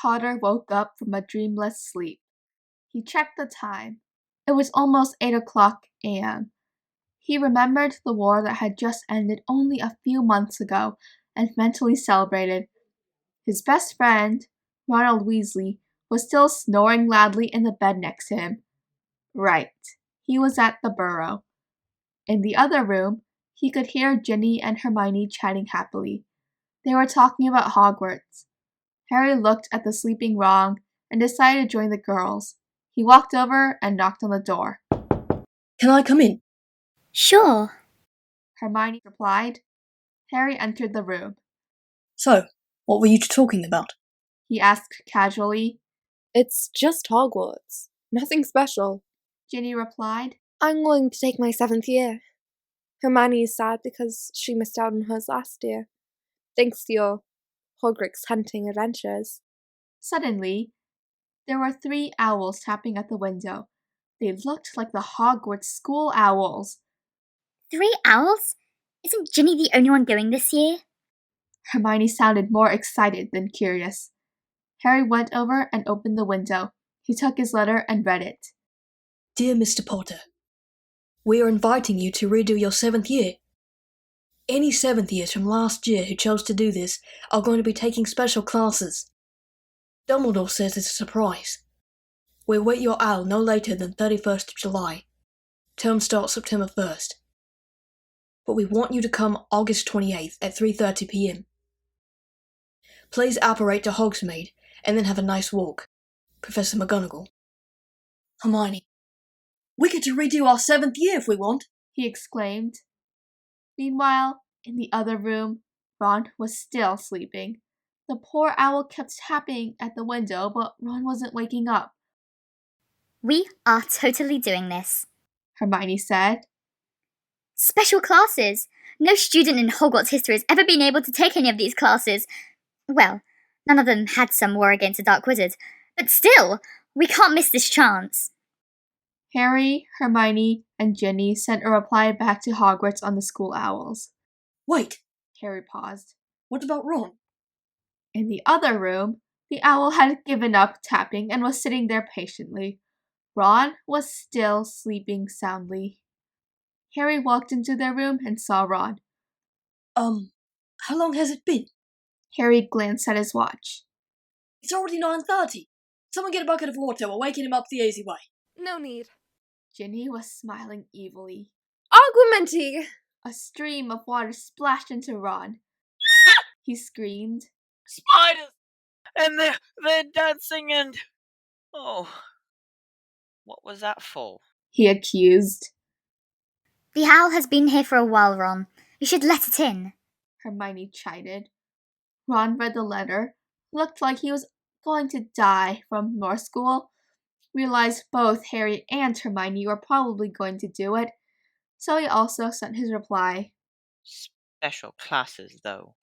Potter woke up from a dreamless sleep. He checked the time. It was almost 8 o'clock a.m. He remembered the war that had just ended only a few months ago and mentally celebrated. His best friend, Ronald Weasley, was still snoring loudly in the bed next to him. Right, he was at the Burrow. In the other room, he could hear Ginny and Hermione chatting happily. They were talking about Hogwarts. Harry looked at the sleeping Ron and decided to join the girls. He walked over and knocked on the door. Can I come in? Sure. Hermione replied. Harry entered the room. So, what were you two talking about? He asked casually. It's just Hogwarts. Nothing special. Ginny replied. I'm going to take my 7th year. Hermione is sad because she missed out on hers last year, thanks to your Hogwarts hunting adventures. Suddenly, there were 3 owls tapping at the window. They looked like the Hogwarts school owls. 3 owls? Isn't Ginny the only one going this year? Hermione sounded more excited than curious. Harry went over and opened the window. He took his letter and read it. Dear Mr. Potter, we are inviting you to redo your 7th year. Any 7th years from last year who chose to do this are going to be taking special classes. Dumbledore says it's a surprise. We await your owl no later than 31st of July. Term starts September 1st. But we want you to come August 28th at 3:30 p.m. Please apparate to Hogsmeade and then have a nice walk. Professor McGonagall. Hermione. We get to redo our 7th year if we want, he exclaimed. Meanwhile, in the other room, Ron was still sleeping. The poor owl kept tapping at the window, but Ron wasn't waking up. We are totally doing this, Hermione said. Special classes! No student in Hogwarts history has ever been able to take any of these classes. Well, none of them had some war against a dark wizard, but still, we can't miss this chance. Harry, Hermione, and Ginny sent a reply back to Hogwarts on the school owls. Wait! Harry paused. What about Ron? In the other room, the owl had given up tapping and was sitting there patiently. Ron was still sleeping soundly. Harry walked into their room and saw Ron. How long has it been? Harry glanced at his watch. It's already 9:30. Someone get a bucket of water, we're waking him up the easy way. No need. Ginny was smiling evilly. Augmenti! A stream of water splashed into Ron. He screamed. Spiders! And they're dancing and... Oh. What was that for? He accused. The owl has been here for a while, Ron. You should let it in. Hermione chided. Ron read the letter, looked like he was going to die from Law School, realized both Harry and Hermione were probably going to do it, so he also sent his reply. Special classes, though.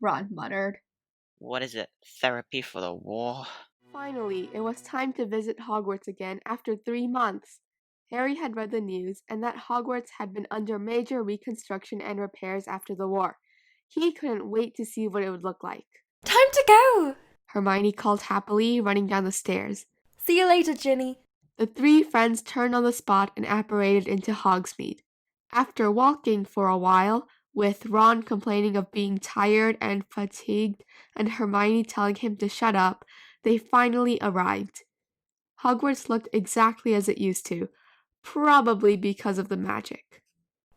Ron muttered. What is it? Therapy for the war? Finally, it was time to visit Hogwarts again after 3 months. Harry had read the news and that Hogwarts had been under major reconstruction and repairs after the war. He couldn't wait to see what it would look like. Time to go! Hermione called happily, running down the stairs. See you later, Ginny. The 3 friends turned on the spot and apparated into Hogsmeade. After walking for a while, with Ron complaining of being tired and fatigued and Hermione telling him to shut up, they finally arrived. Hogwarts looked exactly as it used to, probably because of the magic.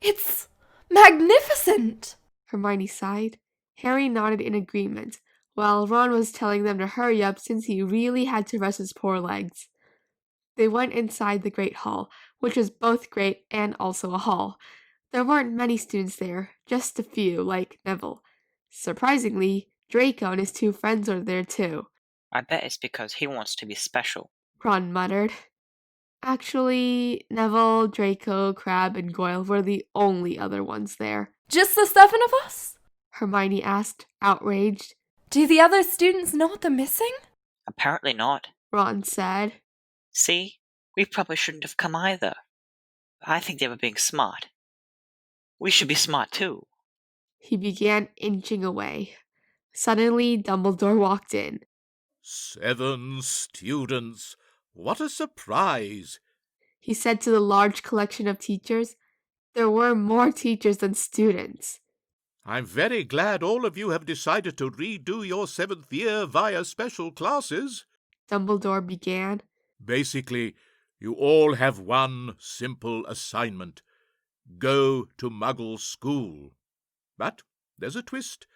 It's magnificent! Hermione sighed. Harry nodded in agreement, while Ron was telling them to hurry up since he really had to rest his poor legs. They went inside the Great Hall, which was both great and also a hall. There weren't many students there, just a few, like Neville. Surprisingly, Draco and his 2 friends were there too. I bet it's because he wants to be special. Ron muttered. Actually, Neville, Draco, Crabbe, and Goyle were the only other ones there. Just the 7 of us? Hermione asked, outraged. Do the other students know what they're missing? Apparently not. Ron said. See? We probably shouldn't have come either. I think they were being smart. We should be smart too. He began inching away. Suddenly, Dumbledore walked in. 7 students. What a surprise! He said to the large collection of teachers. There were more teachers than students. I'm very glad all of you have decided to redo your 7th year via special classes. Dumbledore began. Basically, you all have one simple assignment. Go to Muggle school. But there's a twist.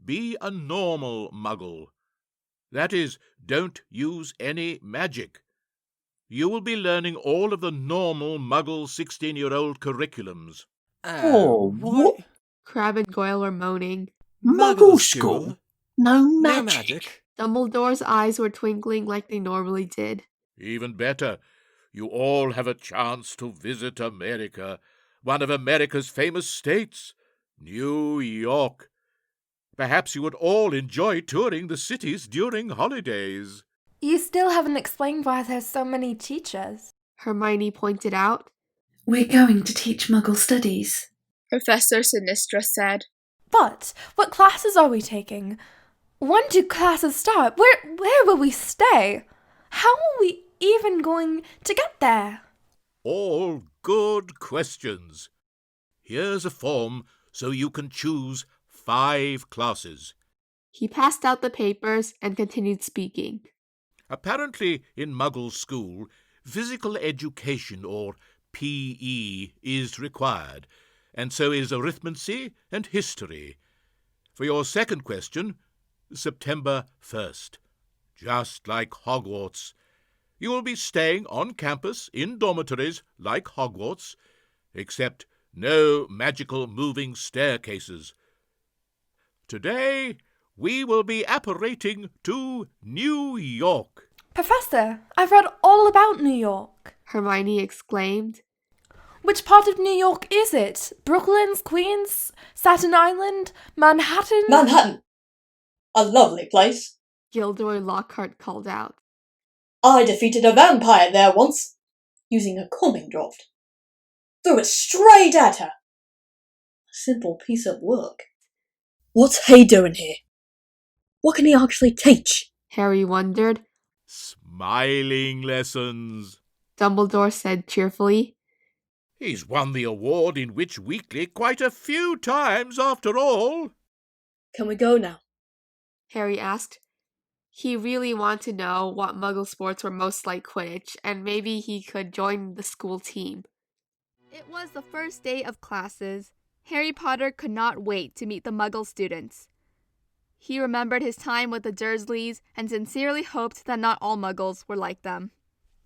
Be a normal Muggle. That is, don't use any magic. You will be learning all of the normal Muggle 16-year-old curriculums. What? Crabbe and Goyle were moaning. Muggle school? No magic? Dumbledore's eyes were twinkling like they normally did. Even better, you all have a chance to visit America, one of America's famous states, New York. Perhaps you would all enjoy touring the cities during holidays. You still haven't explained why there's so many teachers. Hermione pointed out. We're going to teach Muggle studies, Professor Sinistra said. But what classes are we taking? When do classes start? Where will we stay? How are we even going to get there? All good questions. Here's a form so you can choose 5 classes. He passed out the papers and continued speaking. Apparently, in Muggle school, physical education, or PE, is required, and so is arithmancy and history. For your second question, September 1st. Just like Hogwarts. You will be staying on campus in dormitories like Hogwarts, except no magical moving staircases. Today, we will be apparating to New York. Professor, I've read all about New York. Hermione exclaimed. Which part of New York is it? Brooklyn, Queens, Staten Island, Manhattan? Manhattan! A lovely place. Gilderoy Lockhart called out. I defeated a vampire there once, using a calming draught. Threw it straight at her. A simple piece of work. What's he doing here? What can he actually teach? Harry wondered. Smiling lessons, Dumbledore said cheerfully. He's won the award in Witch Weekly quite a few times after all. Can we go now? Harry asked. He really wanted to know what Muggle sports were most like Quidditch, and maybe he could join the school team. It was the first day of classes. Harry Potter could not wait to meet the Muggle students. He remembered his time with the Dursleys and sincerely hoped that not all Muggles were like them.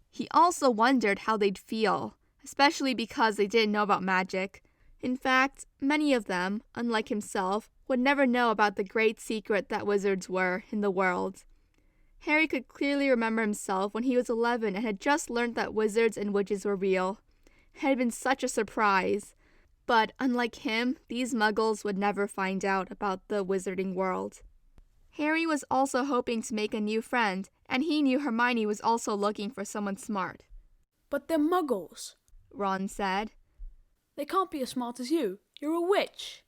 He also wondered how they'd feel, especially because they didn't know about magic. In fact, many of them, unlike himself, would never know about the great secret that wizards were in the world. Harry could clearly remember himself when he was 11 and had just learned that wizards and witches were real. It had been such a surprise. But unlike him, these Muggles would never find out about the wizarding world. Harry was also hoping to make a new friend, and he knew Hermione was also looking for someone smart. But they're Muggles, Ron said. They can't be as smart as you. You're a witch.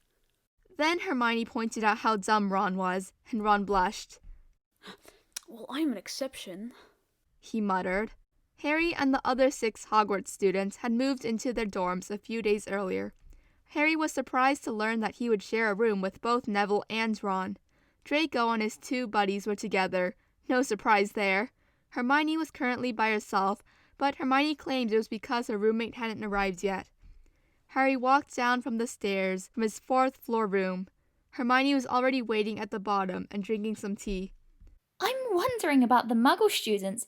Then Hermione pointed out how dumb Ron was, and Ron blushed. Well, I'm an exception, he muttered. Harry and the other 6 Hogwarts students had moved into their dorms a few days earlier. Harry was surprised to learn that he would share a room with both Neville and Ron. Draco and his 2 buddies were together. No surprise there. Hermione was currently by herself, but Hermione claimed it was because her roommate hadn't arrived yet. Harry walked down from the stairs from his 4th floor room. Hermione was already waiting at the bottom and drinking some tea. I'm wondering about the Muggle students.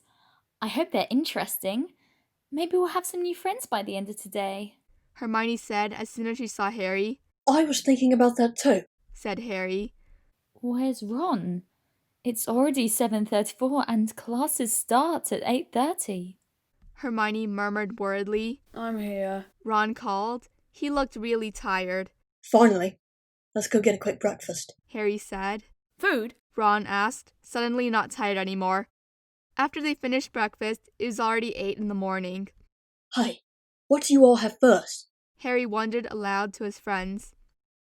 I hope they're interesting. Maybe we'll have some new friends by the end of today, Hermione said as soon as she saw Harry. I was thinking about that too, said Harry. Where's Ron? It's already 7:34 and classes start at 8:30. Hermione murmured worriedly. I'm here. Ron called. He looked really tired. Finally. Let's go get a quick breakfast, Harry said. Food? Ron asked, suddenly not tired anymore. After they finished breakfast, it was already 8 in the morning. Hey, what do you all have first? Harry wondered aloud to his friends.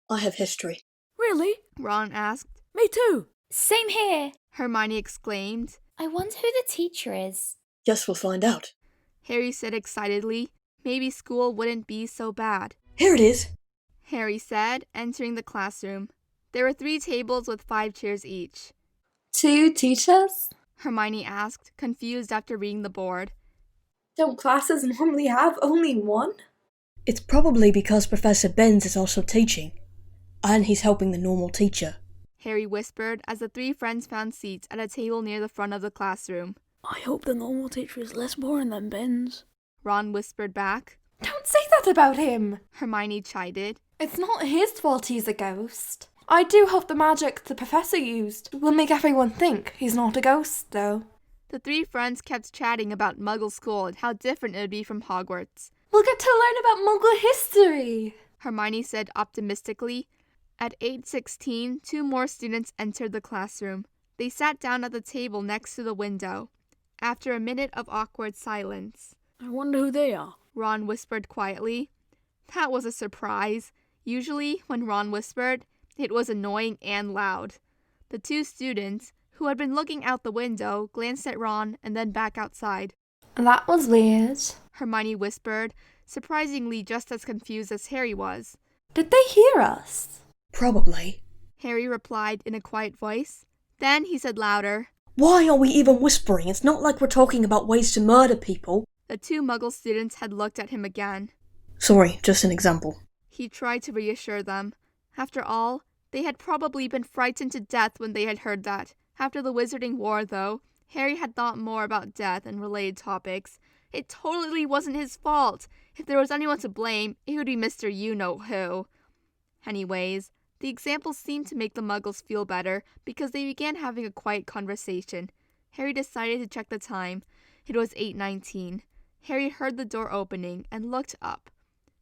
I have history. Really? Ron asked. Me too. Same here. Hermione exclaimed. I wonder who the teacher is. Guess we'll find out. Harry said excitedly. Maybe school wouldn't be so bad. Here it is, Harry said, entering the classroom. There were 3 tables with 5 chairs each. 2 teachers? Hermione asked, confused after reading the board. Don't classes normally have only 1? It's probably because Professor Binns is also teaching, and he's helping the normal teacher. Harry whispered as the 3 friends found seats at a table near the front of the classroom. I hope the normal teacher is less boring than Binns. Ron whispered back. Don't say that about him! Hermione chided. It's not his fault he's a ghost. I do hope the magic the professor used will make everyone think he's not a ghost, though. The 3 friends kept chatting about Muggle school and how different it would be from Hogwarts. We'll get to learn about Muggle history, Hermione said optimistically. At 8:16, 2 more students entered the classroom. They sat down at the table next to the window. After a minute of awkward silence, I wonder who they are, Ron whispered quietly. That was a surprise. Usually, when Ron whispered, it was annoying and loud. The 2 students, who had been looking out the window, glanced at Ron and then back outside. That was weird, Hermione whispered, surprisingly just as confused as Harry was. Did they hear us? Probably. Harry replied in a quiet voice. Then he said louder, Why are we even whispering? It's not like we're talking about ways to murder people. The 2 Muggle students had looked at him again. Sorry, just an example. He tried to reassure them. After all, they had probably been frightened to death when they had heard that. After the Wizarding War, though, Harry had thought more about death and related topics. It totally wasn't his fault. If there was anyone to blame, it would be Mr. You-Know-Who. Anyways, the example seemed to make the Muggles feel better because they began having a quiet conversation. Harry decided to check the time. It was 8:19. Harry heard the door opening and looked up.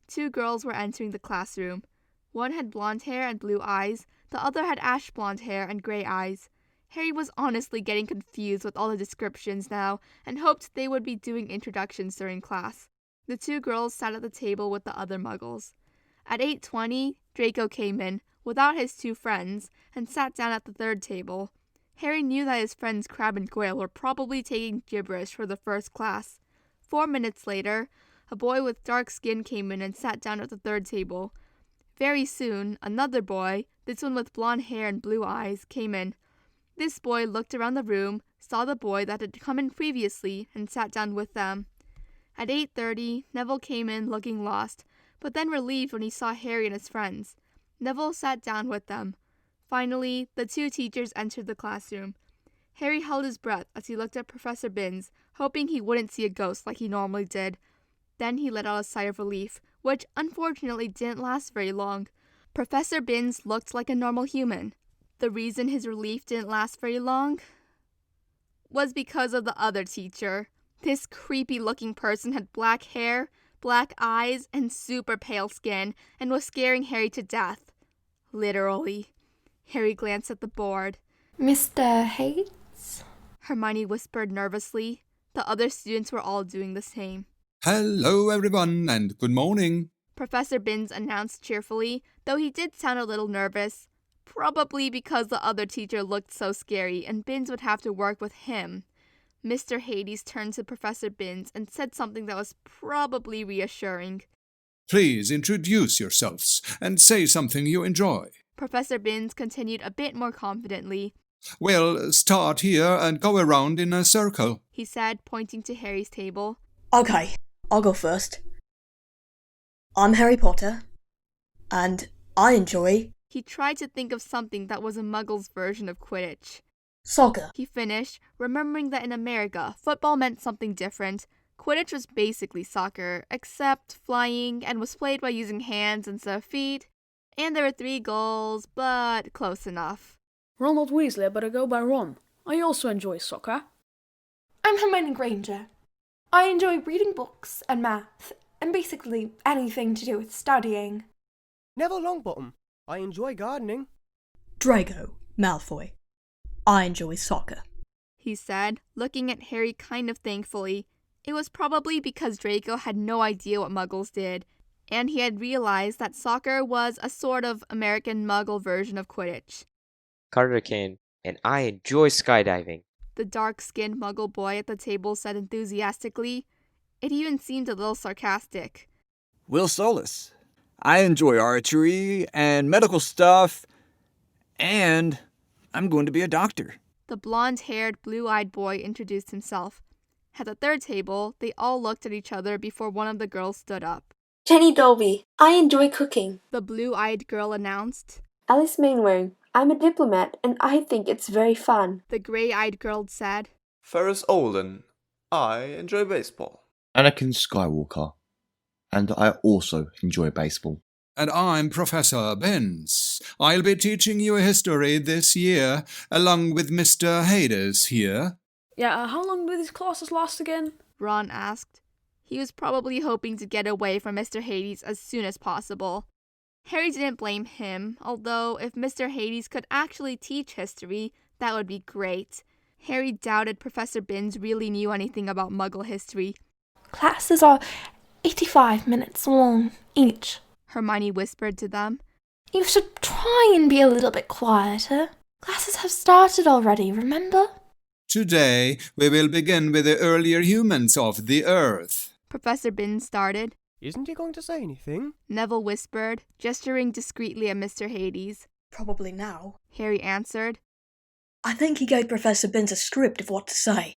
2 girls were entering the classroom. One had blonde hair and blue eyes. The other had ash blonde hair and gray eyes. Harry was honestly getting confused with all the descriptions now and hoped they would be doing introductions during class. The 2 girls sat at the table with the other Muggles. At 8:20, Draco came in, without his 2 friends, and sat down at the 3rd table. Harry knew that his friends Crabbe and Goyle were probably taking gibberish for the first class. 4 minutes later, a boy with dark skin came in and sat down at the 3rd table. Very soon, another boy, this one with blonde hair and blue eyes, came in. This boy looked around the room, saw the boy that had come in previously, and sat down with them. At 8:30, Neville came in looking lost, but then relieved when he saw Harry and his friends. Neville sat down with them. Finally, the 2 teachers entered the classroom. Harry held his breath as he looked at Professor Binns, hoping he wouldn't see a ghost like he normally did. Then he let out a sigh of relief, which unfortunately didn't last very long. Professor Binns looked like a normal human. The reason his relief didn't last very long was because of the other teacher. This creepy-looking person had black hair, black eyes, and super pale skin, and was scaring Harry to death. Literally. Harry glanced at the board. Mr. Hayes? Hermione whispered nervously. The other students were all doing the same. Hello, everyone, and good morning. Professor Binns announced cheerfully, though he did sound a little nervous. Probably because the other teacher looked so scary and Binns would have to work with him. Mr. Hades turned to Professor Binns and said something that was probably reassuring. Please introduce yourselves and say something you enjoy. Professor Binns continued a bit more confidently. We'll start here and go around in a circle, he said, pointing to Harry's table. Okay, I'll go first. I'm Harry Potter, and I enjoy... He tried to think of something that was a Muggle's version of Quidditch. Soccer, he finished, remembering that in America, football meant something different. Quidditch was basically soccer, except flying, and was played by using hands instead of feet. And there were 3 goals, but close enough. Ronald Weasley, I better go by Ron. I also enjoy soccer. I'm Hermione Granger. I enjoy reading books and math, and basically anything to do with studying. Neville Longbottom. I enjoy gardening. Draco Malfoy. I enjoy soccer, he said, looking at Harry kind of thankfully. It was probably because Draco had no idea what Muggles did, and he had realized that soccer was a sort of American Muggle version of Quidditch. Carter Kane. And I enjoy skydiving. The dark-skinned muggle boy at the table said enthusiastically. It even seemed a little sarcastic. Will Solis. I enjoy archery and medical stuff, and I'm going to be a doctor. The blonde-haired, blue-eyed boy introduced himself. At the third table, they all looked at each other before one of the girls stood up. Jenny Dolby. I enjoy cooking. The blue-eyed girl announced. Alice Mainwaring. I'm a diplomat, and I think it's very fun. The gray-eyed girl said. Ferris Olden. I enjoy baseball. Anakin Skywalker. And I also enjoy baseball. And I'm Professor Binns. I'll be teaching you history this year, along with Mr. Hades here. Yeah, how long do these classes last again? Ron asked. He was probably hoping to get away from Mr. Hades as soon as possible. Harry didn't blame him, although if Mr. Hades could actually teach history, that would be great. Harry doubted Professor Binns really knew anything about Muggle history. Classes are 85 minutes long each. Hermione whispered to them. You should try and be a little bit quieter. Classes have started already, remember? Today, we will begin with the earlier humans of the Earth. Professor Binns started. Isn't he going to say anything? Neville whispered, gesturing discreetly at Mr. Hades. Probably now. Harry answered. I think he gave Professor Binns a script of what to say,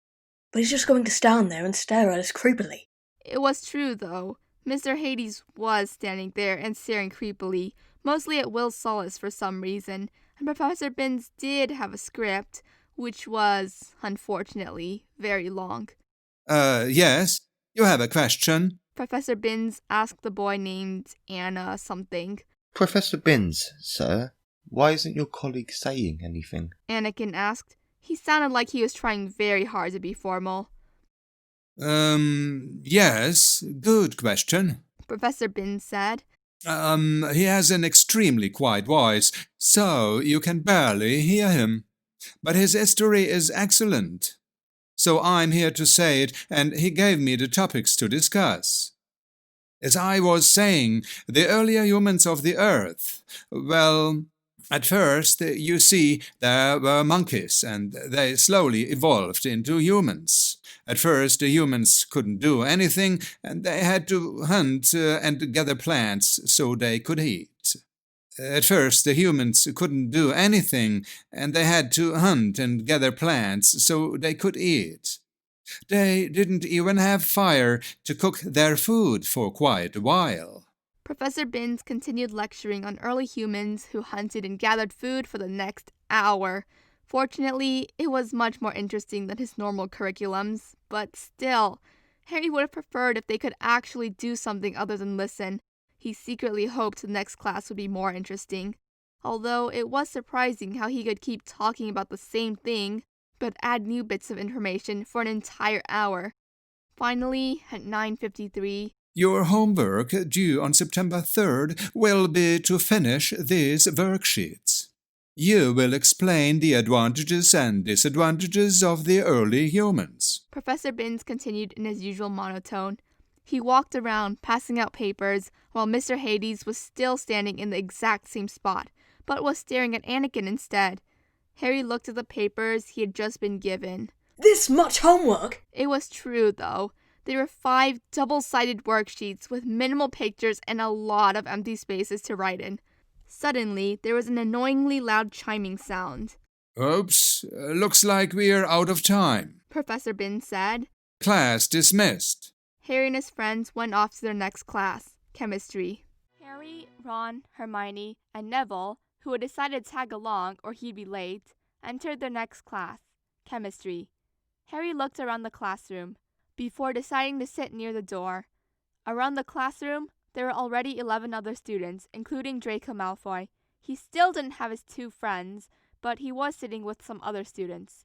but he's just going to stand there and stare at us creepily. It was true, though. Mr. Hades was standing there and staring creepily, mostly at Will Solis for some reason, and Professor Binns did have a script, which was, unfortunately, very long. Yes? You have a question? Professor Binns asked the boy named Anna something. Professor Binns, sir, why isn't your colleague saying anything? Anakin asked. He sounded like he was trying very hard to be formal. Yes, good question. Professor Binns said. He has an extremely quiet voice, so you can barely hear him. But his history is excellent. So I'm here to say it, and he gave me the topics to discuss. As I was saying, the earlier humans of the Earth, well, at first, you see, there were monkeys, and they slowly evolved into humans. At first, the humans couldn't do anything, and they had to hunt and gather plants so they could eat. At first, the humans couldn't do anything, and they had to hunt and gather plants so they could eat. They didn't even have fire to cook their food for quite a while. Professor Binns continued lecturing on early humans who hunted and gathered food for the next hour. Fortunately, it was much more interesting than his normal curriculums, but still, Harry would have preferred if they could actually do something other than listen. He secretly hoped the next class would be more interesting, although it was surprising how he could keep talking about the same thing, but add new bits of information for an entire hour. Finally, at 9:53, your homework due on September 3rd will be to finish these worksheets. You will explain the advantages and disadvantages of the early humans. Professor Binns continued in his usual monotone. He walked around, passing out papers, while Mr. Hades was still standing in the exact same spot, but was staring at Anakin instead. Harry looked at the papers he had just been given. This much homework? It was true, though. There were 5 double-sided worksheets with minimal pictures and a lot of empty spaces to write in. Suddenly, there was an annoyingly loud chiming sound. Oops, looks like we're out of time, Professor Binns said. Class dismissed. Harry and his friends went off to their next class, chemistry. Harry, Ron, Hermione, and Neville, who had decided to tag along or he'd be late, entered their next class, chemistry. Harry looked around the classroom before deciding to sit near the door. Around the classroom, there were already 11 other students, including Draco Malfoy. He still didn't have his 2 friends, but he was sitting with some other students.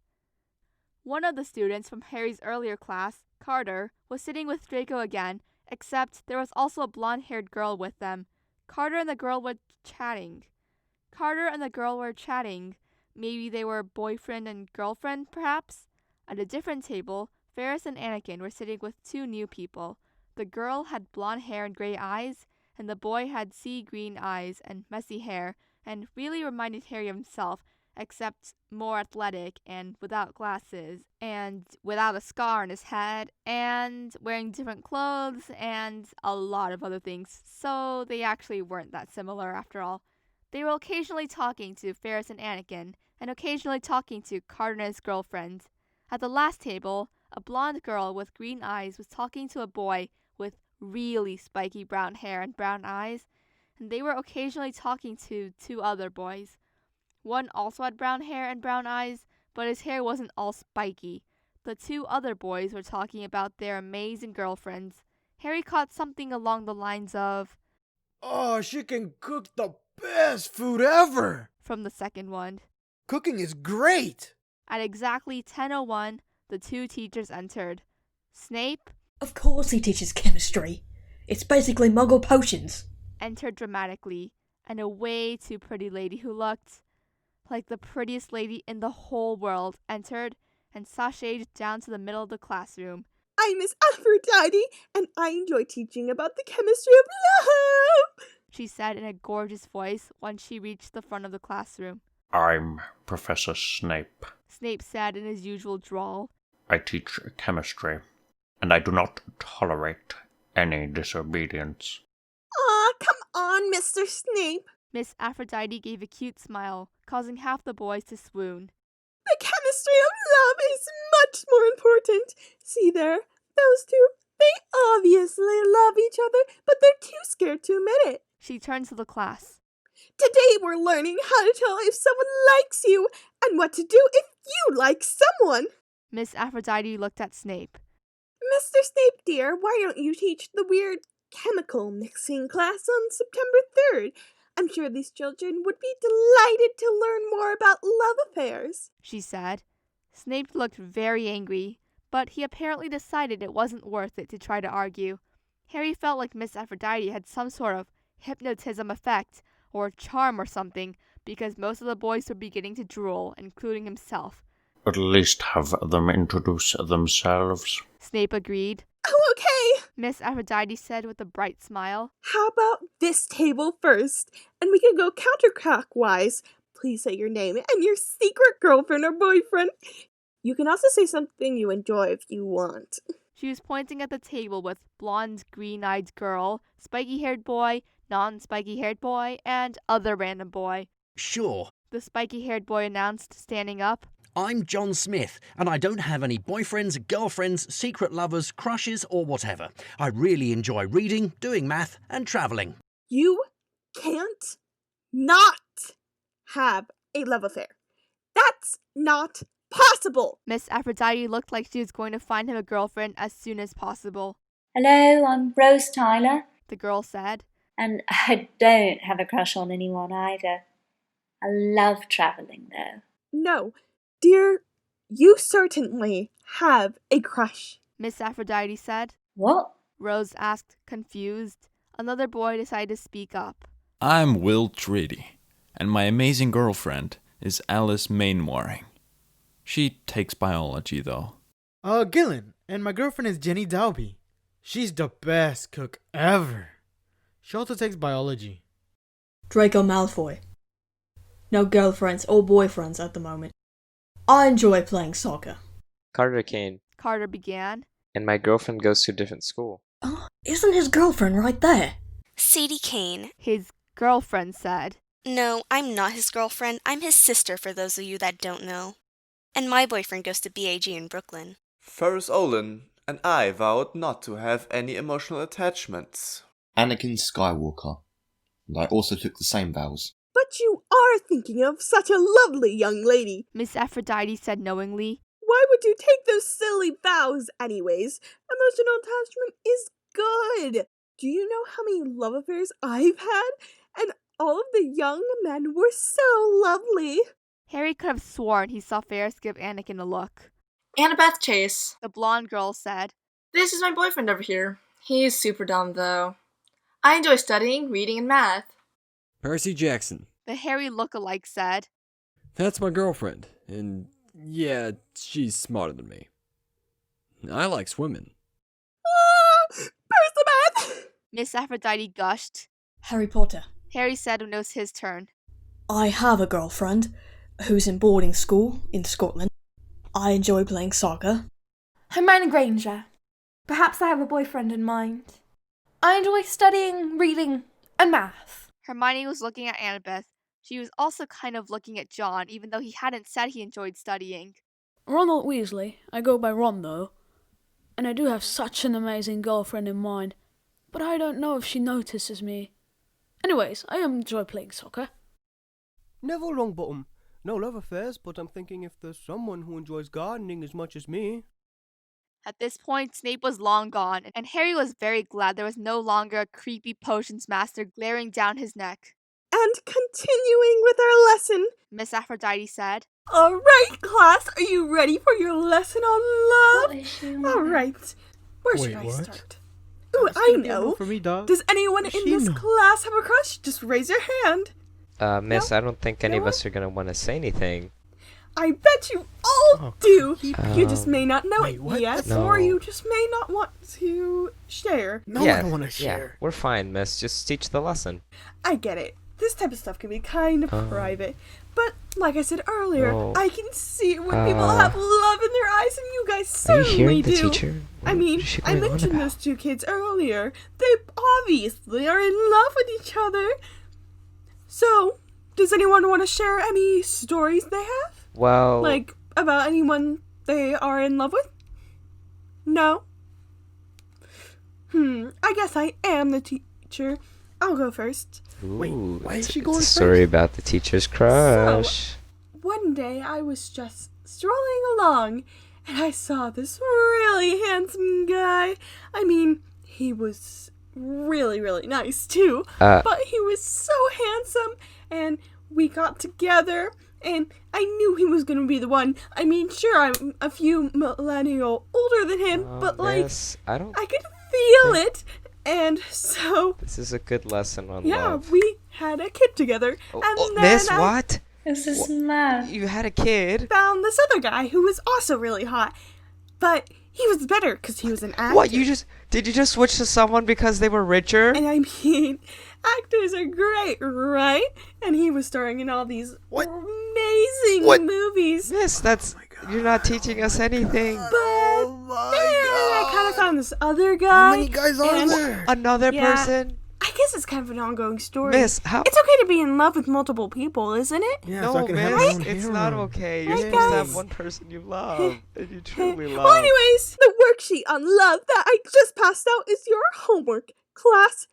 One of the students from Harry's earlier class, Carter, was sitting with Draco again, except there was also a blonde-haired girl with them. Carter and the girl were chatting. Maybe they were boyfriend and girlfriend, perhaps? At a different table, Ferris and Anakin were sitting with 2 new people. The girl had blonde hair and gray eyes, and the boy had sea green eyes and messy hair, and really reminded Harry of himself, except more athletic and without glasses and without a scar on his head and wearing different clothes and a lot of other things. So they actually weren't that similar after all. They were occasionally talking to Ferris and Anakin, and occasionally talking to Carter and his girlfriend. At the last table, a blonde girl with green eyes was talking to a boy with really spiky brown hair and brown eyes, and they were occasionally talking to 2 other boys. One also had brown hair and brown eyes, but his hair wasn't all spiky. The 2 other boys were talking about their amazing girlfriends. Harry caught something along the lines of, "Oh, she can cook the best food ever!" from the second one. "Cooking is great!" At exactly 10:01, the 2 teachers entered. Snape, Of course he teaches chemistry. It's basically muggle potions. Entered dramatically, and a way too pretty lady who looked like the prettiest lady in the whole world entered and sashayed down to the middle of the classroom. I'm Miss Aphrodite, and I enjoy teaching about the chemistry of love, she said in a gorgeous voice once she reached the front of the classroom. I'm Professor Snape. Snape said in his usual drawl. I teach chemistry, and I do not tolerate any disobedience. Aw, come on, Mr. Snape. Miss Aphrodite gave a cute smile, causing half the boys to swoon. The chemistry of love is much more important. See there, those 2, they obviously love each other, but they're too scared to admit it. She turned to the class. Today we're learning how to tell if someone likes you, and what to do if you like someone. Miss Aphrodite looked at Snape. Mr. Snape, dear, why don't you teach the weird chemical mixing class on September 3rd? I'm sure these children would be delighted to learn more about love affairs, she said. Snape looked very angry, but he apparently decided it wasn't worth it to try to argue. Harry felt like Miss Aphrodite had some sort of hypnotism effect or charm or something, because most of the boys were beginning to drool, including himself. At least have them introduce themselves, Snape agreed. Oh, okay, Miss Aphrodite said with a bright smile. How about this table first, and we can go counterclockwise. Please say your name and your secret girlfriend or boyfriend. You can also say something you enjoy if you want. She was pointing at the table with blonde, green-eyed girl, spiky-haired boy, non-spiky-haired boy, and other random boy. Sure, the spiky-haired boy announced, standing up. I'm John Smith, and I don't have any boyfriends, girlfriends, secret lovers, crushes, or whatever. I really enjoy reading, doing math, and travelling. You can't not have a love affair. That's not possible. Miss Aphrodite looked like she was going to find him a girlfriend as soon as possible. Hello, I'm Rose Tyler. The girl said. And I don't have a crush on anyone either. I love travelling, though. No. Dear, you certainly have a crush, Miss Aphrodite said. What? Rose asked, confused. Another boy decided to speak up. I'm Will Treaty, and my amazing girlfriend is Alice Mainwaring. She takes biology, though. Gillen, and my girlfriend is Jenny Dalby. She's the best cook ever. She also takes biology. Draco Malfoy. No girlfriends or boyfriends at the moment. I enjoy playing soccer. Carter Kane. Carter began. And my girlfriend goes to a different school. Isn't his girlfriend right there? Sadie Kane. His girlfriend said. No, I'm not his girlfriend. I'm his sister, for those of you that don't know. And my boyfriend goes to BAG in Brooklyn. Ferris Olin and I vowed not to have any emotional attachments. Anakin Skywalker. And I also took the same vows. But you are thinking of such a lovely young lady, Miss Aphrodite said knowingly. Why would you take those silly vows anyways? Emotional attachment is good. Do you know how many love affairs I've had? And all of the young men were so lovely. Harry could have sworn he saw Ferris give Anakin a look. Annabeth Chase. The blonde girl said. This is my boyfriend over here. He's super dumb, though. I enjoy studying, reading, and math. Percy Jackson. The Harry look-alike said. That's my girlfriend, and yeah, she's smarter than me. I like swimming. Percival! Miss Aphrodite gushed. Harry Potter. Harry said when it was his turn. I have a girlfriend, who's in boarding school in Scotland. I enjoy playing soccer. Hermione Granger. Perhaps I have a boyfriend in mind. I enjoy studying, reading, and math. Hermione was looking at Annabeth. She was also kind of looking at John, even though he hadn't said he enjoyed studying. Ronald Weasley. I go by Ron, though. And I do have such an amazing girlfriend in mind, but I don't know if she notices me. Anyways, I enjoy playing soccer. Neville Longbottom. No love affairs, but I'm thinking if there's someone who enjoys gardening as much as me. At this point, Snape was long gone, and Harry was very glad there was no longer a creepy potions master glaring down his neck. And continuing with our lesson, Miss Aphrodite said. Alright, class, are you ready for your lesson on love? Alright, where should I start? Ooh, I know. For me, dog. Does anyone in this class have a crush? Just raise your hand. Miss, I don't think any of us are gonna want to say anything. I bet you all do. You just may not know it yet, No. or you just may not want to share. I don't want to share. Yeah, we're fine, miss. Just teach the lesson. I get it. This type of stuff can be kind of private. But, like I said earlier, I can see it when people have love in their eyes, and you guys Are you certainly hearing the do. teacher? I mean, I mentioned those two kids earlier. They obviously are in love with each other. So, does anyone want to share any stories they have? Well... Like, about anyone they are in love with? No? I guess I am the teacher. I'll go first. Ooh, why is it's- she it's going a story about the teacher's crush. One day I was just strolling along and I saw this really handsome guy. I mean, he was really, really nice too. But he was so handsome and we got together and I knew he was going to be the one. I mean, sure, I'm a few millennia older than him, but like, Miss, I could feel it. And so... This is a good lesson on Yeah, love. we had a kid together. And then Miss, I what? This is mad. You had a kid? found this other guy who was also really hot. But he was better because he was an actor. What, did you just switch to someone because they were richer? And I mean, actors are great, right? And he was starring in all these amazing movies. Miss, you're not teaching us anything. But then I kind of found this other guy. How many guys are there? Another person? I guess it's kind of an ongoing story. Miss, how... It's okay to be in love with multiple people, isn't it? Yeah, no, so I can have my miss, own it's hero. not okay. You're Right, supposed to have guys? one person you love, and you truly love. Well, anyways, the worksheet on love that I just passed out is your homework. Class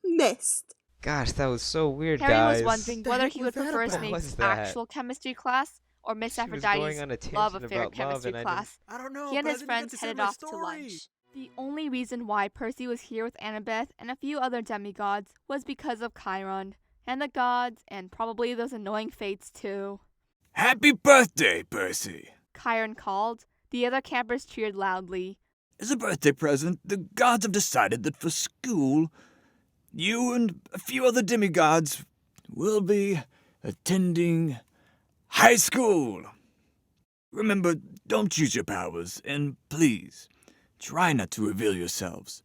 dismissed. Gosh, that was so weird, Harry guys. was wondering whether he would prefer What Snape's was that? actual chemistry class or Miss She was Aphrodite's going on a tangent love affair about love, chemistry and I class. I don't know. He and but I his didn't get friends to say headed my off to story. lunch. The only reason why Percy was here with Annabeth and a few other demigods was because of Chiron, and the gods, and probably those annoying fates too. Happy birthday, Percy! Chiron called. The other campers cheered loudly. As a birthday present, the gods have decided that for school, you and a few other demigods will be attending high school. Remember, don't use your powers, and please, try not to reveal yourselves.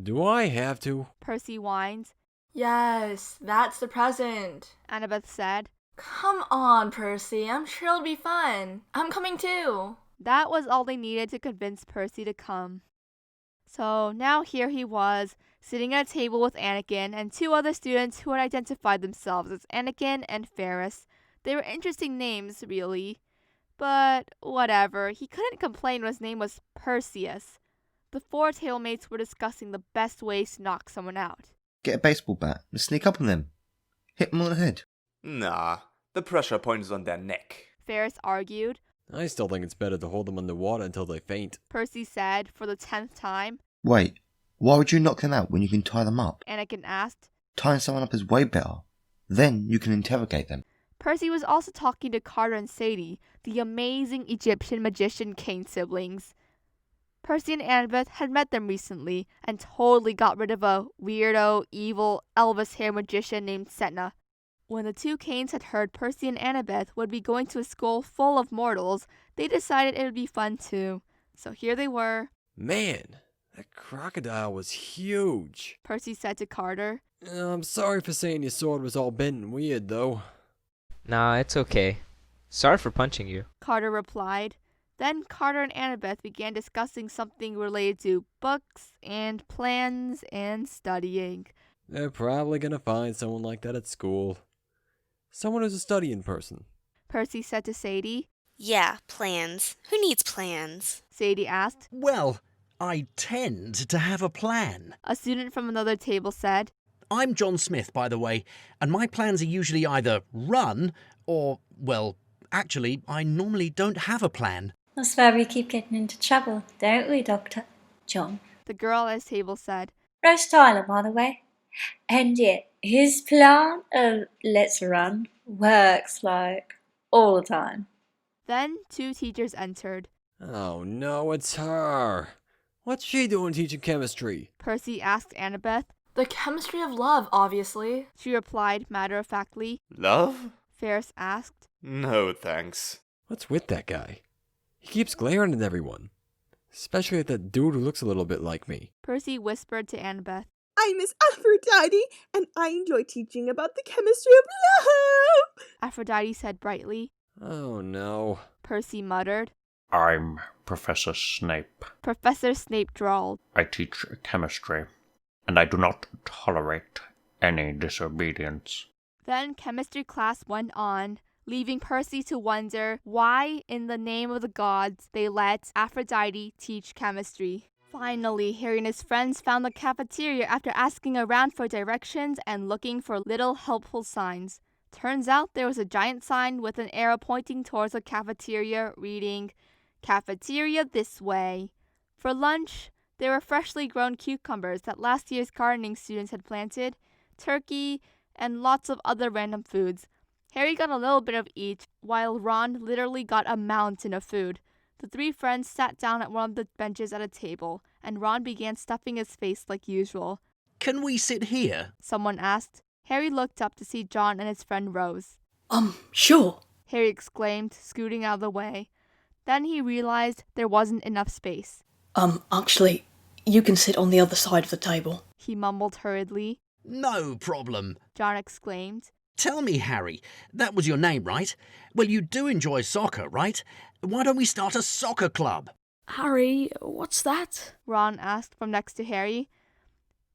Do I have to? Percy whined. Yes, that's the present. Annabeth said. Come on, Percy. I'm sure it'll be fun. I'm coming too. That was all they needed to convince Percy to come. So now here he was, sitting at a table with Anakin and two other students who had identified themselves as Anakin and Ferris. They were interesting names, really. But whatever, he couldn't complain when his name was Perseus. The four tablemates were discussing the best ways to knock someone out. Get a baseball bat and sneak up on them. Hit them on the head. Nah, the pressure point is on their neck. Ferris argued. I still think it's better to hold them underwater until they faint. Percy said for the 10th time. Wait, why would you knock them out when you can tie them up? Anakin asked. Tying someone up is way better. Then you can interrogate them. Percy was also talking to Carter and Sadie, the amazing Egyptian magician Kane siblings. Percy and Annabeth had met them recently and totally got rid of a weirdo, evil, Elvis hair magician named Setna. When the two Kanes had heard Percy and Annabeth would be going to a school full of mortals, they decided it would be fun too. So here they were. Man, that crocodile was huge. Percy said to Carter. I'm sorry for saying your sword was all bent and weird, though. Nah, it's okay. Sorry for punching you. Carter replied. Then Carter and Annabeth began discussing something related to books and plans and studying. They're probably gonna find someone like that at school. Someone who's a studying person. Percy said to Sadie. Yeah, plans. Who needs plans? Sadie asked. Well, I tend to have a plan. A student from another table said. I'm John Smith, by the way, and my plans are usually either run or, well, actually, I normally don't have a plan. That's why we keep getting into trouble, don't we, Dr. John? The girl at his table said. Rose Tyler, by the way. And yet, his plan of let's run works, like, all the time. Then 2 teachers entered. Oh no, it's her. What's she doing teaching chemistry? Percy asked Annabeth. The chemistry of love, obviously. She replied matter-of-factly. Love? Ferris asked. No, thanks. What's with that guy? He keeps glaring at everyone. Especially at that dude who looks a little bit like me. Percy whispered to Annabeth. I'm Miss Aphrodite, and I enjoy teaching about the chemistry of love. Aphrodite said brightly. Oh no. Percy muttered. I'm Professor Snape. Professor Snape drawled. I teach chemistry, and I do not tolerate any disobedience. Then chemistry class went on, leaving Percy to wonder why, in the name of the gods, they let Aphrodite teach chemistry. Finally, Harry and his friends found the cafeteria after asking around for directions and looking for little helpful signs. Turns out there was a giant sign with an arrow pointing towards the cafeteria reading, "Cafeteria this way." For lunch, there were freshly grown cucumbers that last year's gardening students had planted, turkey, and lots of other random foods. Harry got a little bit of each, while Ron literally got a mountain of food. The 3 friends sat down at one of the benches at a table, and Ron began stuffing his face like usual. Can we sit here? Someone asked. Harry looked up to see John and his friend Rose. Sure, Harry exclaimed, scooting out of the way. Then he realized there wasn't enough space. Actually, you can sit on the other side of the table. He mumbled hurriedly. No problem. John exclaimed. Tell me, Harry, that was your name, right? Well, you do enjoy soccer, right? Why don't we start a soccer club? Harry, what's that? Ron asked from next to Harry.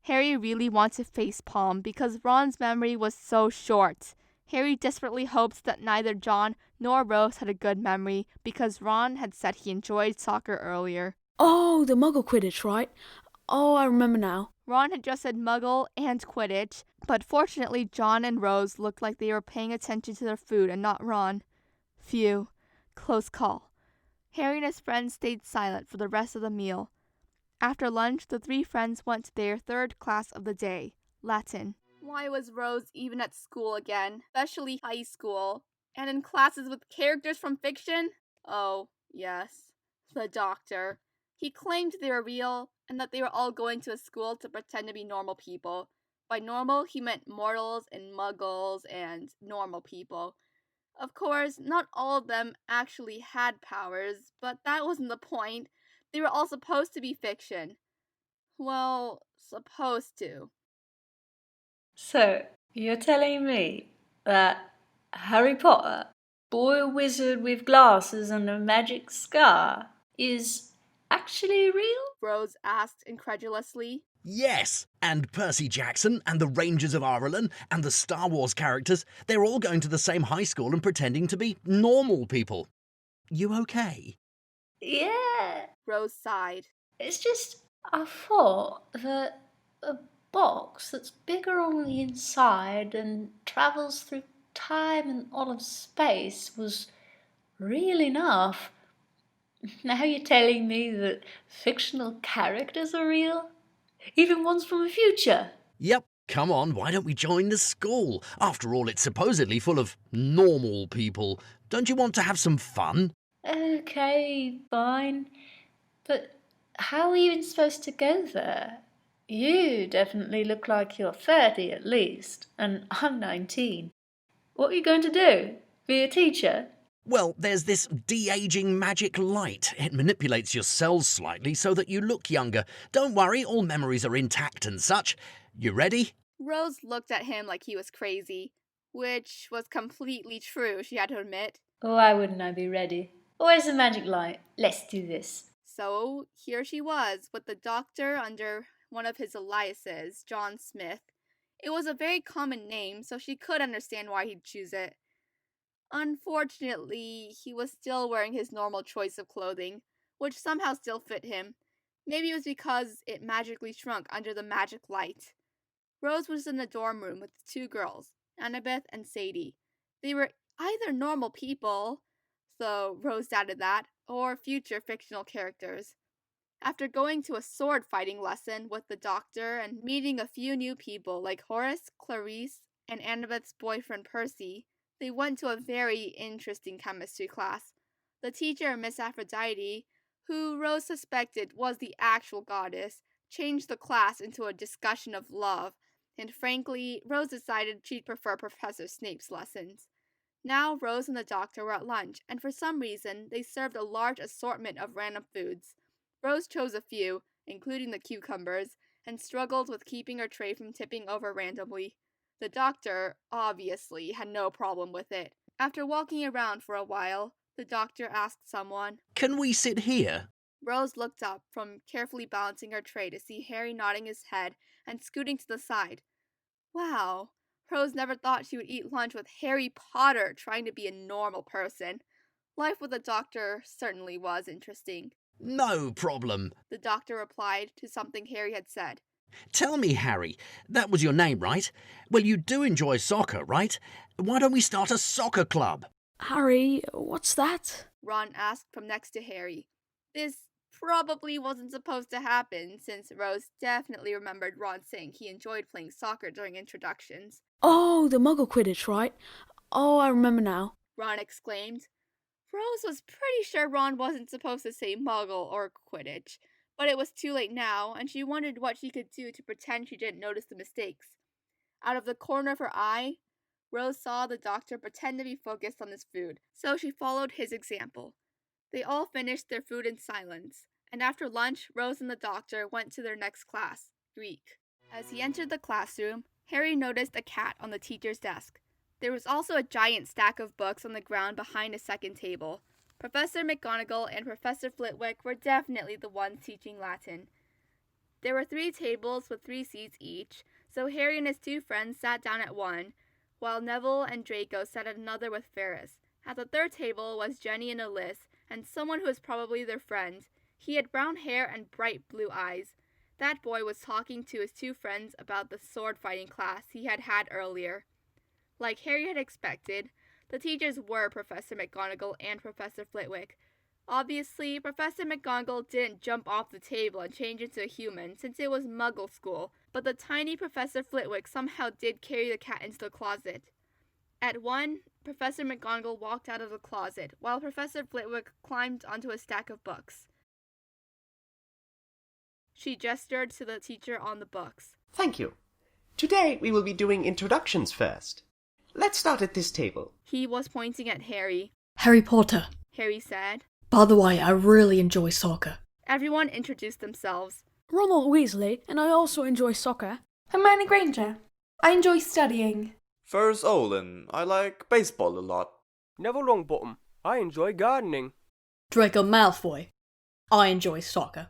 Harry really wanted to facepalm because Ron's memory was so short. Harry desperately hoped that neither John nor Rose had a good memory because Ron had said he enjoyed soccer earlier. Oh, the Muggle Quidditch, right? Oh, I remember now. Ron had just said Muggle and Quidditch, but fortunately John and Rose looked like they were paying attention to their food and not Ron. Phew. Close call. Harry and his friends stayed silent for the rest of the meal. After lunch, the 3 friends went to their 3rd class of the day, Latin. Why was Rose even at school again, especially high school, and in classes with characters from fiction? Oh, yes, the doctor. He claimed they were real, and that they were all going to a school to pretend to be normal people. By normal, he meant mortals and muggles and normal people. Of course, not all of them actually had powers, but that wasn't the point. They were all supposed to be fiction. Well, supposed to. So, you're telling me that Harry Potter, boy wizard with glasses and a magic scar, is actually real? Rose asked incredulously. Yes, and Percy Jackson and the Rangers of Ireland and the Star Wars characters, they're all going to the same high school and pretending to be normal people. You okay? Yeah. Rose sighed. It's just, I thought that a box that's bigger on the inside and travels through time and all of space was real enough. Now you're telling me that fictional characters are real? Even ones from the future? Yep, come on, why don't we join the school? After all, it's supposedly full of normal people. Don't you want to have some fun? Okay, fine. But how are you even supposed to go there? You definitely look like you're 30 at least, and I'm 19. What are you going to do? Be a teacher? Well, there's this de-aging magic light. It manipulates your cells slightly so that you look younger. Don't worry, all memories are intact and such. You ready? Rose looked at him like he was crazy, which was completely true, she had to admit. Why wouldn't I be ready? Where's the magic light? Let's do this. So here she was, with the doctor under one of his aliases, John Smith. It was a very common name, so she could understand why he'd choose it. Unfortunately, he was still wearing his normal choice of clothing, which somehow still fit him. Maybe it was because it magically shrunk under the magic light. Rose was in the dorm room with two girls, Annabeth and Sadie. They were either normal people, so Rose doubted that, or future fictional characters. After going to a sword fighting lesson with the doctor and meeting a few new people like Horace, Clarice, and Annabeth's boyfriend Percy, they went to a very interesting chemistry class. The teacher, Miss Aphrodite, who Rose suspected was the actual goddess, changed the class into a discussion of love, and frankly, Rose decided she'd prefer Professor Snape's lessons. Now Rose and the doctor were at lunch, and for some reason, they served a large assortment of random foods. Rose chose a few, including the cucumbers, and struggled with keeping her tray from tipping over randomly. The doctor, obviously, had no problem with it. After walking around for a while, the doctor asked someone, "Can we sit here?" Rose looked up from carefully balancing her tray to see Harry nodding his head and scooting to the side. Wow, Rose never thought she would eat lunch with Harry Potter trying to be a normal person. Life with the doctor certainly was interesting. "No problem," the doctor replied to something Harry had said. "Tell me, Harry, that was your name, right? Well, you do enjoy soccer, right? Why don't we start a soccer club?" Harry, what's that? Ron asked from next to Harry. This probably wasn't supposed to happen, since Rose definitely remembered Ron saying he enjoyed playing soccer during introductions. Oh, the Muggle Quidditch, right? Oh, I remember now. Ron exclaimed. Rose was pretty sure Ron wasn't supposed to say Muggle or Quidditch, but it was too late now, and she wondered what she could do to pretend she didn't notice the mistakes. Out of the corner of her eye, Rose saw the doctor pretend to be focused on his food, so she followed his example. They all finished their food in silence, and after lunch, Rose and the doctor went to their next class, Greek. As he entered the classroom, Harry noticed a cat on the teacher's desk. There was also a giant stack of books on the ground behind a second table. Professor McGonagall and Professor Flitwick were definitely the ones teaching Latin. There were 3 tables with 3 seats each, so Harry and his 2 friends sat down at one, while Neville and Draco sat at another with Ferris. At the third table was Jenny and Elise, and someone who was probably their friend. He had brown hair and bright blue eyes. That boy was talking to his 2 friends about the sword-fighting class he had had earlier. Like Harry had expected, the teachers were Professor McGonagall and Professor Flitwick. Obviously, Professor McGonagall didn't jump off the table and change into a human, since it was Muggle school, but the tiny Professor Flitwick somehow did carry the cat into the closet. At one, Professor McGonagall walked out of the closet, while Professor Flitwick climbed onto a stack of books. She gestured to the teacher on the books. Thank you. Today we will be doing introductions first. Let's start at this table. He was pointing at Harry. Harry Potter. Harry said. By the way, I really enjoy soccer. Everyone introduced themselves. Ronald Weasley, and I also enjoy soccer. Hermione Granger. I enjoy studying. Ferris Olin. I like baseball a lot. Neville Longbottom. I enjoy gardening. Draco Malfoy. I enjoy soccer.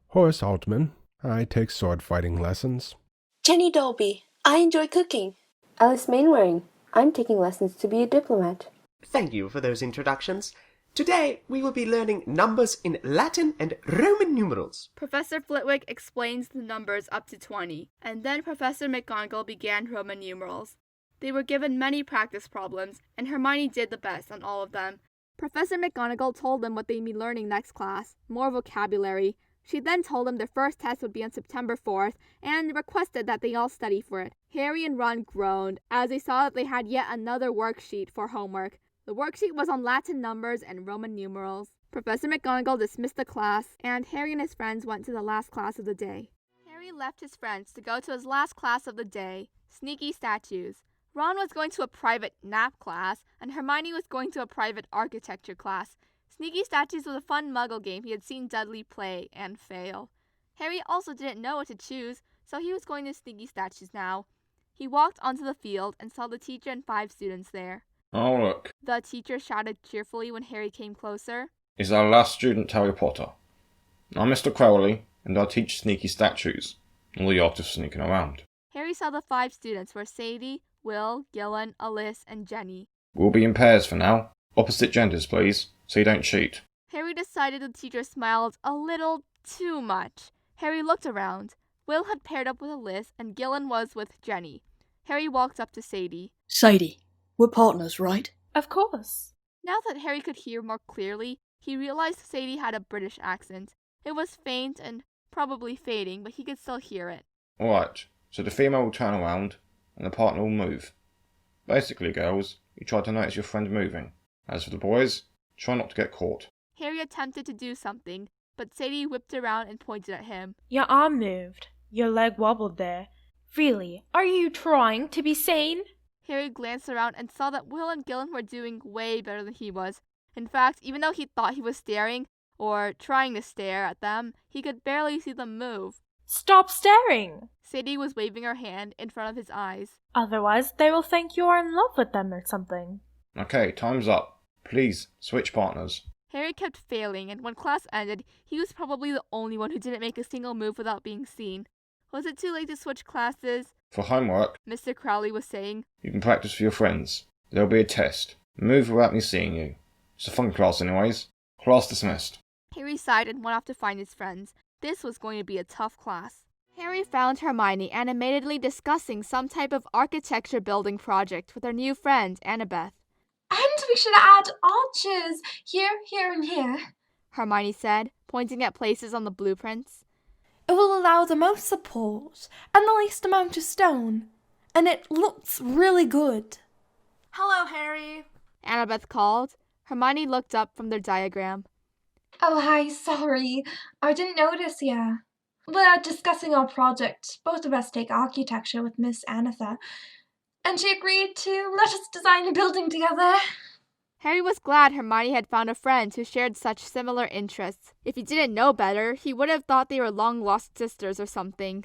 Horace Altman. I take sword fighting lessons. Jenny Dolby. I enjoy cooking. Alice Mainwaring. I'm taking lessons to be a diplomat. Thank you for those introductions. Today we will be learning numbers in Latin and Roman numerals. Professor Flitwick explains the numbers up to 20, and then Professor McGonagall began Roman numerals. They were given many practice problems, and Hermione did the best on all of them. Professor McGonagall told them what they'd be learning next class, more vocabulary. She then told them their first test would be on September 4th, and requested that they all study for it. Harry and Ron groaned as they saw that they had yet another worksheet for homework. The worksheet was on Latin numbers and Roman numerals. Professor McGonagall dismissed the class, and Harry and his friends went to the last class of the day. Harry left his friends to go to his last class of the day, Sneaky Statues. Ron was going to a private nap class, and Hermione was going to a private architecture class. Sneaky Statues was a fun Muggle game he had seen Dudley play and fail. Harry also didn't know what to choose, so he was going to Sneaky Statues now. He walked onto the field and saw the teacher and 5 students there. Oh, look. The teacher shouted cheerfully when Harry came closer. Is our last student Harry Potter. I'm Mr. Crowley, and I teach sneaky statues. All the art of sneaking around. Harry saw the 5 students were Sadie, Will, Gillen, Alice, and Jenny. We'll be in pairs for now. Opposite genders, please, so you don't cheat. Harry decided the teacher smiled a little too much. Harry looked around. Will had paired up with Alice, and Gillen was with Jenny. Harry walked up to Sadie. Sadie, we're partners, right? Of course. Now that Harry could hear more clearly, he realized Sadie had a British accent. It was faint and probably fading, but he could still hear it. Alright, so the female will turn around, and the partner will move. Basically, girls, you try to notice your friend moving. As for the boys, try not to get caught. Harry attempted to do something, but Sadie whipped around and pointed at him. Your arm moved. Your leg wobbled there. Really, are you trying to be sane? Harry glanced around and saw that Will and Gillen were doing way better than he was. In fact, even though he thought he was staring, or trying to stare at them, he could barely see them move. Stop staring! Sadie was waving her hand in front of his eyes. Otherwise, they will think you are in love with them or something. Okay, time's up. Please, switch partners. Harry kept failing, and when class ended, he was probably the only one who didn't make a single move without being seen. Was it too late to switch classes? For homework, Mr. Crowley was saying. You can practice for your friends. There'll be a test. Move without me seeing you. It's a fun class anyways. Class dismissed. Harry sighed and went off to find his friends. This was going to be a tough class. Harry found Hermione animatedly discussing some type of architecture building project with her new friend, Annabeth. And we should add arches here, here, and here, Hermione said, pointing at places on the blueprints. It will allow the most support and the least amount of stone, and it looks really good. Hello, Harry, Annabeth called. Hermione looked up from their diagram. Oh, hi, sorry. I didn't notice you. We're discussing our project. Both of us take architecture with Miss Anatha, and she agreed to let us design a building together. Harry was glad Hermione had found a friend who shared such similar interests. If he didn't know better, he would have thought they were long-lost sisters or something.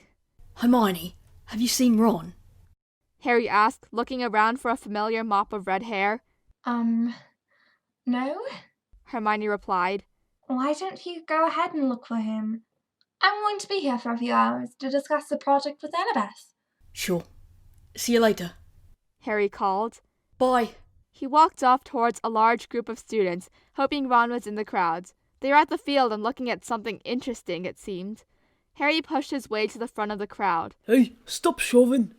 Hermione, have you seen Ron? Harry asked, looking around for a familiar mop of red hair. No? Hermione replied. Why don't you go ahead and look for him? I'm going to be here for a few hours to discuss the project with Annabeth. Sure. See you later. Harry called. Bye. He walked off towards a large group of students, hoping Ron was in the crowd. They were at the field and looking at something interesting, it seemed. Harry pushed his way to the front of the crowd. Hey, stop shoving!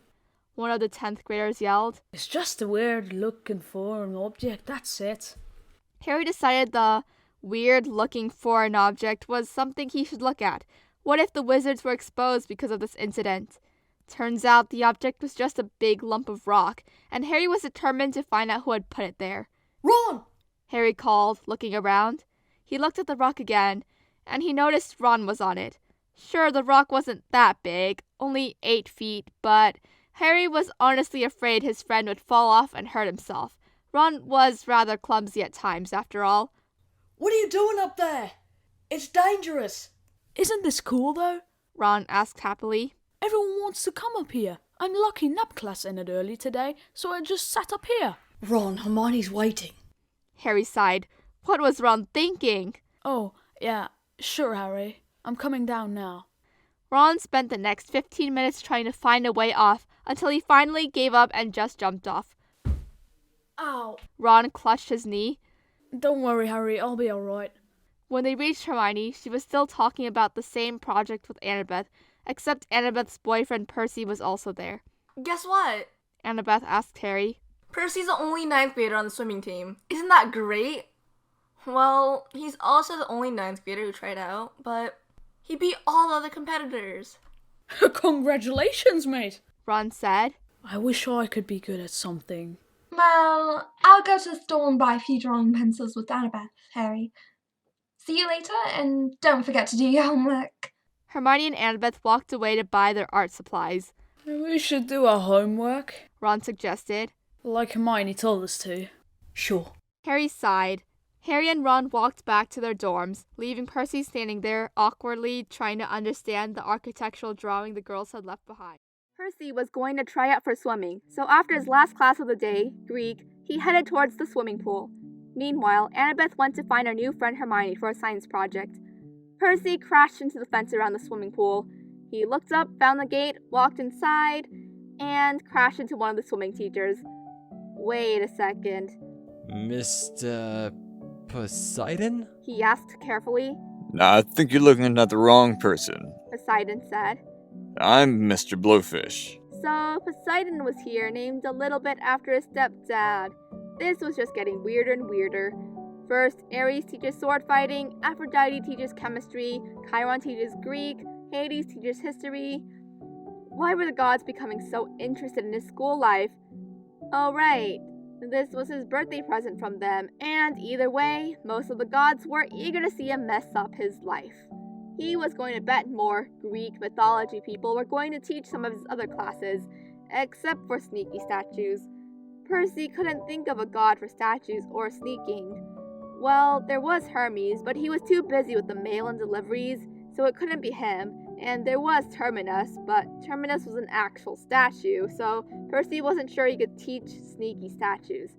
One of the 10th graders yelled. It's just a weird looking foreign object, that's it. Harry decided the weird looking foreign object was something he should look at. What if the wizards were exposed because of this incident? Turns out the object was just a big lump of rock, and Harry was determined to find out who had put it there. Ron! Harry called, looking around. He looked at the rock again, and he noticed Ron was on it. Sure, the rock wasn't that big, only 8 feet, but Harry was honestly afraid his friend would fall off and hurt himself. Ron was rather clumsy at times, after all. What are you doing up there? It's dangerous. Isn't this cool, though? Ron asked happily. Everyone wants to come up here. I'm lucky nap class ended early today, so I just sat up here. Ron, Hermione's waiting. Harry sighed. What was Ron thinking? Oh, yeah, sure, Harry. I'm coming down now. Ron spent the next 15 minutes trying to find a way off until he finally gave up and just jumped off. Ow! Ron clutched his knee. Don't worry, Harry, I'll be alright. When they reached Hermione, she was still talking about the same project with Annabeth, except Annabeth's boyfriend Percy was also there. Guess what? Annabeth asked Harry. Percy's the only 9th grader on the swimming team. Isn't that great? Well, he's also the only 9th grader who tried out, but he beat all the other competitors. Congratulations, mate, Ron said. I wish I could be good at something. Well, I'll go to the store and buy a few drawing pencils with Annabeth, Harry. See you later, and don't forget to do your homework. Hermione and Annabeth walked away to buy their art supplies. We should do our homework, Ron suggested. Like Hermione told us to. Sure. Harry sighed. Harry and Ron walked back to their dorms, leaving Percy standing there, awkwardly trying to understand the architectural drawing the girls had left behind. Percy was going to try out for swimming, so after his last class of the day, Greek, He headed towards the swimming pool. Meanwhile, Annabeth went to find her new friend Hermione for a science project. Percy crashed into the fence around the swimming pool. He looked up, found the gate, walked inside, and crashed into one of the swimming teachers. Wait a second. Mr. Poseidon? He asked carefully. I think you're looking at the wrong person. Poseidon said. I'm Mr. Blowfish. So, Poseidon was here, named a little bit after his stepdad. This was just getting weirder and weirder. First, Ares teaches sword fighting, Aphrodite teaches chemistry, Chiron teaches Greek, Hades teaches history. Why were the gods becoming so interested in his school life? Oh right, this was his birthday present from them, and either way, most of the gods were eager to see him mess up his life. He was going to bet more Greek mythology people were going to teach some of his other classes, except for sneaky statues. Percy couldn't think of a god for statues or sneaking. Well, there was Hermes, but he was too busy with the mail and deliveries, so it couldn't be him. And there was Terminus, but Terminus was an actual statue, so Percy wasn't sure he could teach sneaky statues.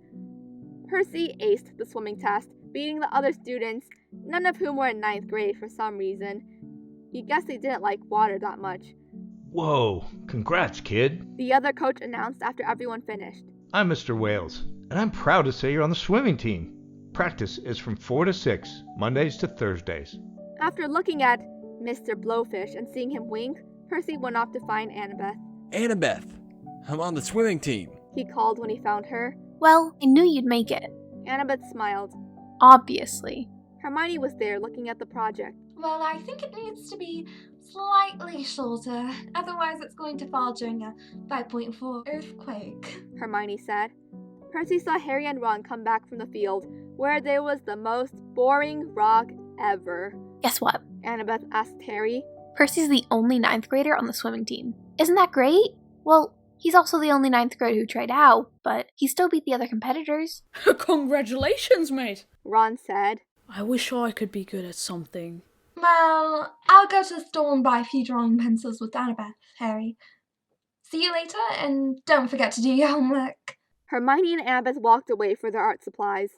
Percy aced the swimming test, beating the other students, none of whom were in 9th grade for some reason. He guessed they didn't like water that much. Whoa, congrats, kid. The other coach announced after everyone finished. I'm Mr. Wales, and I'm proud to say you're on the swimming team. Practice is from 4 to 6, Mondays to Thursdays. After looking at Mr. Blowfish and seeing him wink, Percy went off to find Annabeth. Annabeth, I'm on the swimming team. He called when he found her. Well, I knew you'd make it. Annabeth smiled. Obviously. Hermione was there looking at the project. Well, I think it needs to be slightly shorter, otherwise it's going to fall during a 5.4 earthquake, Hermione said. Percy saw Harry and Ron come back from the field, where there was the most boring rock ever. Guess what? Annabeth asked Harry. Percy's the only 9th grader on the swimming team. Isn't that great? Well, he's also the only 9th grader who tried out, but he still beat the other competitors. Congratulations, mate! Ron said. I wish I could be good at something. Well, I'll go to the store and buy a few drawing pencils with Annabeth, Harry. See you later, and don't forget to do your homework. Hermione and Annabeth walked away for their art supplies.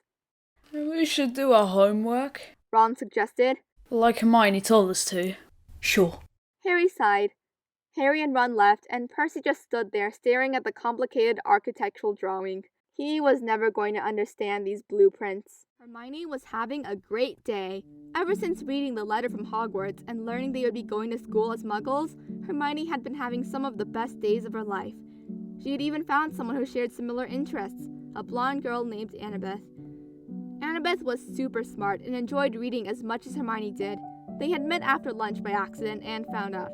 We should do our homework, Ron suggested. Like Hermione told us to. Sure. Harry sighed. Harry and Ron left, and Percy just stood there staring at the complicated architectural drawing. He was never going to understand these blueprints. Hermione was having a great day. Ever since reading the letter from Hogwarts and learning they would be going to school as Muggles, Hermione had been having some of the best days of her life. She had even found someone who shared similar interests, a blonde girl named Annabeth. Annabeth was super smart and enjoyed reading as much as Hermione did. They had met after lunch by accident and found out.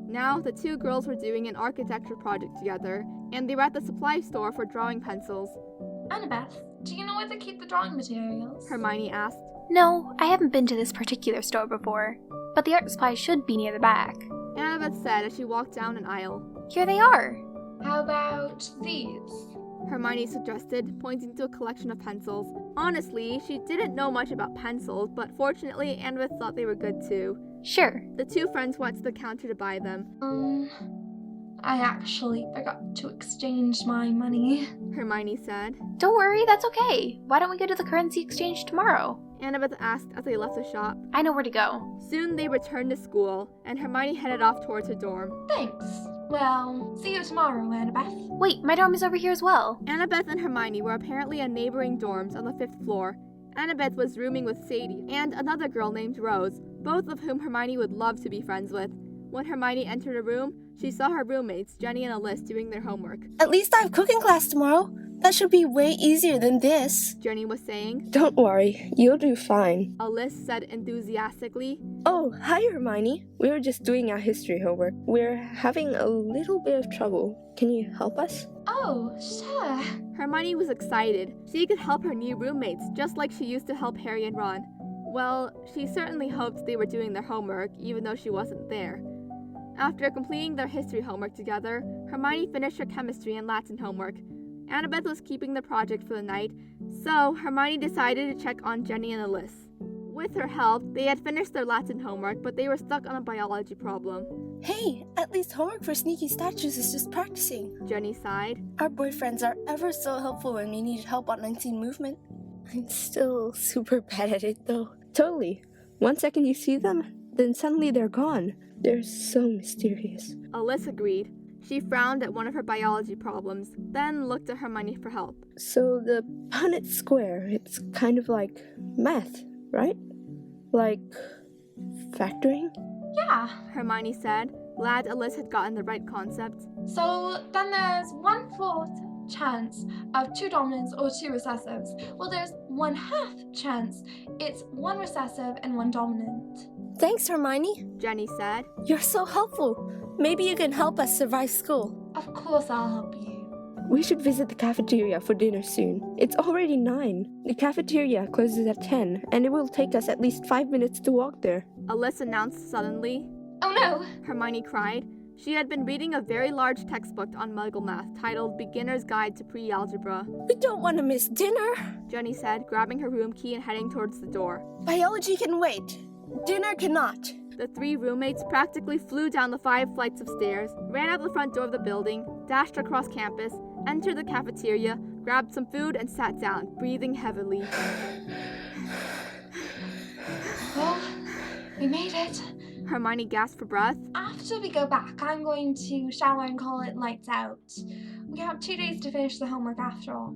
Now, the two girls were doing an architecture project together, and they were at the supply store for drawing pencils. Annabeth, do you know where they keep the drawing materials? Hermione asked. No, I haven't been to this particular store before, but the art supplies should be near the back. Annabeth said as she walked down an aisle. Here they are. How about these? Hermione suggested, pointing to a collection of pencils. Honestly, she didn't know much about pencils, but fortunately, Annabeth thought they were good too. Sure. The two friends went to the counter to buy them. I actually forgot to exchange my money, Hermione said. Don't worry, that's okay. Why don't we go to the currency exchange tomorrow? Annabeth asked as they left the shop. I know where to go. Soon they returned to school, and Hermione headed off towards her dorm. Thanks. Well, see you tomorrow, Annabeth. Wait, my dorm is over here as well. Annabeth and Hermione were apparently in neighboring dorms on the 5th floor. Annabeth was rooming with Sadie and another girl named Rose, both of whom Hermione would love to be friends with. When Hermione entered a room, she saw her roommates, Jenny and Alice, doing their homework. At least I have cooking class tomorrow. That should be way easier than this, Jenny was saying. Don't worry, you'll do fine, Alice said enthusiastically. Oh, hi Hermione. We were just doing our history homework. We're having a little bit of trouble. Can you help us? Oh, sure. Hermione was excited. She could help her new roommates, just like she used to help Harry and Ron. Well, she certainly hoped they were doing their homework, even though she wasn't there. After completing their history homework together, Hermione finished her chemistry and Latin homework. Annabeth was keeping the project for the night, so Hermione decided to check on Jenny and Alice. With her help, they had finished their Latin homework, but they were stuck on a biology problem. Hey, at least homework for sneaky statues is just practicing. Jenny sighed. Our boyfriends are ever so helpful when we needed help on unseen movement. I'm still super bad at it though. Totally. 1 second you see them, then suddenly they're gone. They're so mysterious. Alyssa agreed. She frowned at one of her biology problems, then looked at Hermione for help. So the Punnett square, it's kind of like math, right? Like factoring? Yeah, Hermione said, glad Alyssa had gotten the right concept. So then there's 1/4 chance of 2 dominants or 2 recessives. Well, there's 1/2 chance it's 1 recessive and 1 dominant. Thanks, Hermione, Jenny said. You're so helpful. Maybe you can help us survive school. Of course I'll help you. We should visit the cafeteria for dinner soon. It's already 9. The cafeteria closes at 10, and it will take us at least 5 minutes to walk there. Alyssa announced suddenly. Oh no! Hermione cried. She had been reading a very large textbook on Muggle math titled Beginner's Guide to Pre-Algebra. We don't want to miss dinner, Jenny said, grabbing her room key and heading towards the door. Biology can wait. Dinner cannot. The 3 roommates practically flew down the 5 flights of stairs, ran out the front door of the building, dashed across campus, entered the cafeteria, grabbed some food, and sat down, breathing heavily. Well, we made it. Hermione gasped for breath. After we go back, I'm going to shower and call it lights out. We have 2 days to finish the homework after all.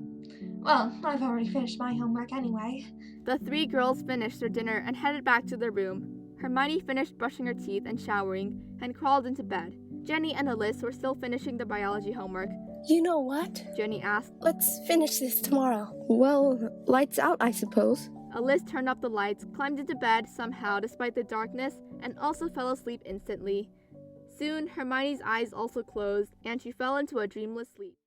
Well, I've already finished my homework anyway. The 3 girls finished their dinner and headed back to their room. Hermione finished brushing her teeth and showering and crawled into bed. Jenny and Alyssa were still finishing their biology homework. You know what? Jenny asked. Let's finish this tomorrow. Well, lights out, I suppose. Alyssa turned off the lights, climbed into bed somehow despite the darkness, and also fell asleep instantly. Soon, Hermione's eyes also closed, and she fell into a dreamless sleep.